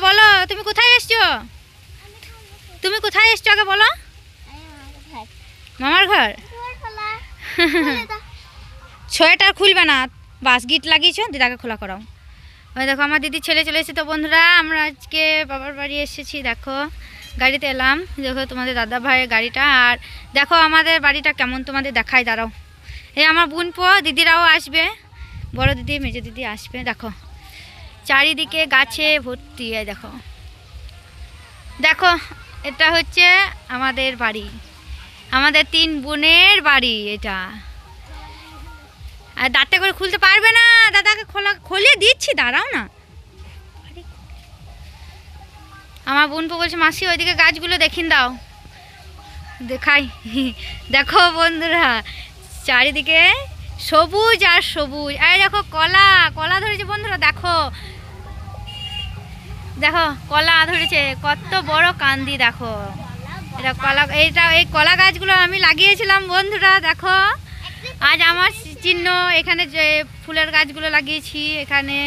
বলো, তুমি কোথায় এসছো? তুমি কোথায় এসছো আগে বলো। মামার ঘর। সোয়েটার খুলবে না, বাস গিট লাগিয়েছো, দিদাকে খোলা করাও। ওই দেখো আমার দিদির ছেলে চলে এসেছে। তো বন্ধুরা আমরা আজকে বাবার বাড়ি এসেছি। দেখো গাড়িতে এলাম, দেখো তোমাদের দাদা ভাইয়ের গাড়িটা। আর দেখো আমাদের বাড়িটা কেমন তোমাদের দেখাই, দাঁড়াও। এই আমার বোনপো দিদিরাও আসবে, বড় দিদি মেজো দিদি আসবে। দেখো চারিদিকে গাছে ভর্তি। দেখো দেখো এটা হচ্ছে আমাদের বাড়ি, আমাদের 3 বোনের বাড়ি এটা। আর দাঁতে করে খুলতে পারবে না, দাদাকে খুলে দিচ্ছি, দাঁড়াও না। আমার বোনপো বলছে মাসি ওইদিকে গাছগুলো দেখিন দাও, দেখাই। দেখো বন্ধুরা চারিদিকে সবুজ আর সবুজ। এই দেখো কলা, কলা ধরেছে বন্ধুরা। দেখো দেখো কলা ধরেছে, কত বড় কান্দি। দেখো এটা কলা, এই কলা গাছগুলো আমি লাগিয়েছিলাম বন্ধুরা। দেখো আজ আমার চিহ্ন, এখানে যে ফুলের গাছগুলো লাগিয়েছি এখানে।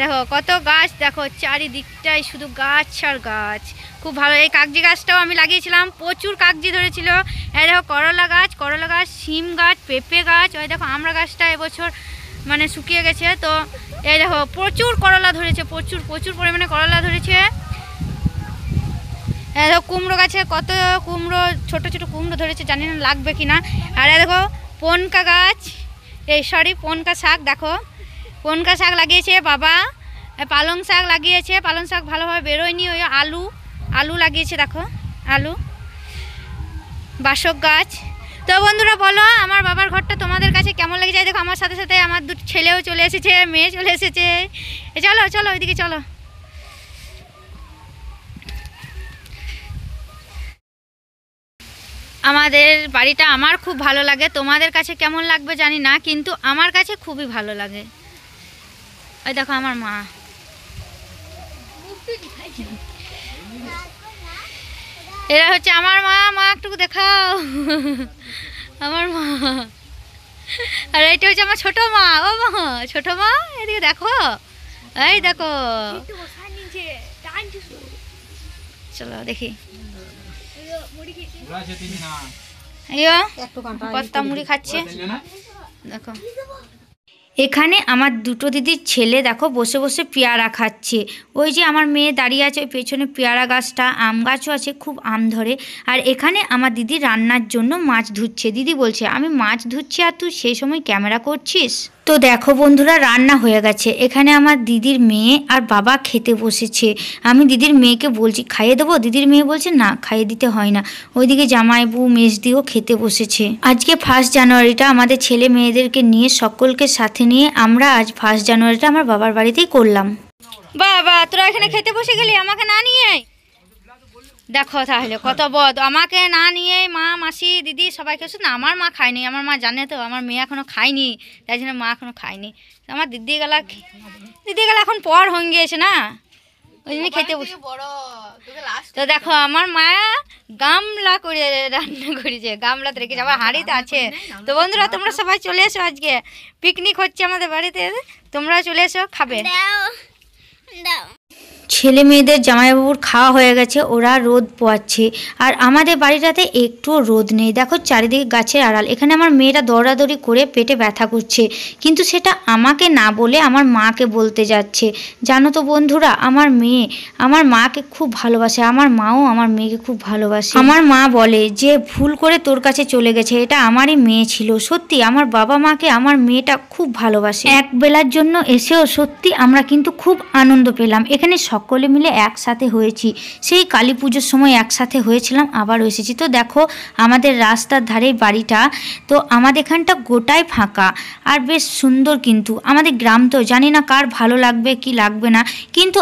দেখো কত গাছ, দেখো চারিদিকটাই শুধু গাছ আর গাছ, খুব ভালো। এই কাগজি গাছটাও আমি লাগিয়েছিলাম, প্রচুর কাগজি ধরেছিল। এই দেখো করলা গাছ, শিম গাছ, পেঁপে গাছ। ওই দেখো আমরা গাছটা এবছর মানে শুকিয়ে গেছে। তো এই দেখো প্রচুর করলা ধরেছে, প্রচুর পরিমাণে করলা ধরেছে। এই দেখো কুমড়ো গাছে কত কুমড়ো, ছোট ছোট কুমড়ো ধরেছে, জানি না লাগবে কিনা। আর দেখো পনকা গাছ, পনকা শাক। দেখো পনকা শাক লাগিয়েছে বাবা। পালং শাক লাগিয়েছে, পালং শাক ভালোভাবে বেরোয়নি। ওই আলু লাগিয়েছে, দেখো আলু, বাসক গাছ। তো বন্ধুরা বলো আমার বাবার ঘরটা তোমাদের কাছে কেমন লেগেছে? দেখো আমার সাথে সাথে আমার 2 ছেলেও চলে এসেছে, মেয়ে চলে এসেছে। চলো চলো ওইদিকে চলো। আমাদের বাড়িটা আমার খুব ভালো লাগে, তোমাদের কাছে কেমন লাগবে জানি না, কিন্তু আমার কাছে খুবই ভালো লাগে। ওই দেখো আমার মা, এরা হচ্ছে আমার মা। মা একটু দেখাও আমার মা। আর এইটা হচ্ছে আমার ছোট মা। ও মা, ছোট মা এদিকে দেখো, এই দেখো। চলো দেখি, কত্তা মুড়ি খাচ্ছে। দেখো এখানে আমার 2টো দিদির ছেলে দেখো বসে বসে পেয়ারা খাচ্ছে। ওই যে আমার মেয়ে দাঁড়িয়ে আছে, ওই পেছনে পেয়ারা গাছটা, আম গাছও আছে, খুব আম ধরে। আর এখানে আমার দিদি রান্নার জন্য মাছ ধুচ্ছে। দিদি বলছে আমি মাছ ধুচ্ছি আর তুই সেই সময় ক্যামেরা করছিস। তো দেখো বন্ধুরা রান্না হয়ে গেছে। এখানে আমার দিদির মেয়ে আর বাবা খেতে বসেছে। আমি দিদির মেয়েকে বলছি খাইয়ে দেবো, দিদির মেয়ে বলছে না খাইয়ে দিতে হয় না। ওইদিকে জামাইবু মেজদিও খেতে বসেছে। আজকে 1 জানুয়ারিটা আমাদের ছেলে মেয়েদেরকে নিয়ে, সকলকে সাথে নিয়ে আমরা আজ 1 জানুয়ারিটা আমার বাবার বাড়িতেই করলাম। বাবা তোরা এখানে খেতে বসে গেলি, আমাকে না নিয়ে। দেখো তাহলে কত বদ, আমাকে না নিয়ে মা মাসি দিদি সবাইকে শুধু না। আমার মা খায়নি, আমার মা জানে তো আমার মেয়ে এখনো খায়নি, তাই জন্য মা এখনো খায়নি। আমার দিদি গেলা এখন পর হয়ে গিয়েছে না, ওই জন্য খেতে বসে। তো দেখো আমার মা গামলা করে রান্না করেছে, গামলাতে রেখেছে, আবার হাঁড়িতে আছে। তো বন্ধুরা তোমরা সবাই চলে এসো, আজকে পিকনিক হচ্ছে আমাদের বাড়িতে, তোমরাও চলে এসো খাবে। ছেলে মেয়েদের জামাইবাবুর খাওয়া হয়ে গেছে, ওরা রোদ পোয়াচ্ছে। আর আমাদের বাড়িটাতে একটুও রোদ নেই। দেখো চারিদিকে গাছের আড়াল। এখানে আমার মেয়েটা দৌড়াদৌড়ি করে পেটে ব্যথা করছে, কিন্তু সেটা আমাকে না বলে আমার মাকে বলতে যাচ্ছে। জানো তো বন্ধুরা আমার মেয়ে আমার মাকে খুব ভালোবাসে, আমার মাও আমার মেয়েকে খুব ভালোবাসে। আমার মা বলে যে ভুল করে তোর কাছে চলে গেছে, এটা আমারই মেয়ে ছিল। সত্যি আমার বাবা মাকে আমার মেয়েটা খুব ভালোবাসে। এক বেলার জন্য এসেও সত্যি আমরা কিন্তু খুব আনন্দ পেলাম। এখানে সকলে মিলে একসাথে হয়েছি, সেই কালী পুজোর সময় একসাথে হয়েছিলাম, আবারও এসেছি। তো দেখো আমাদের রাস্তার ধারে বাড়িটা, তো আমাদের এখানটা গোটাই ফাঁকা আর বেশ সুন্দর। কিন্তু আমাদের গ্রাম তো জানি না কার ভালো লাগবে কি লাগবে না, কিন্তু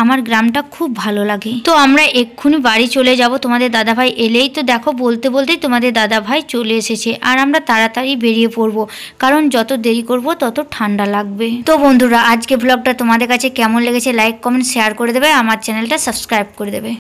আমার গ্রামটা খুব ভালো লাগে। তো আমরা এক্ষুনি বাড়ি চলে যাব, তোমাদের দাদাভাই এলেই। তো দেখো বলতে বলতেই তোমাদের দাদাভাই চলে এসেছে, আর আমরা তাড়াতাড়ি বেরিয়ে পড়বো, কারণ যত দেরি করব তত ঠান্ডা লাগবে। তো বন্ধুরা আজকে ব্লগটা তোমাদের কাছে কেমন লেগেছে লাইক কমেন্ট শেয়ার করে দেবে, আমার চ্যানেলটা সাবস্ক্রাইব করে দেবে।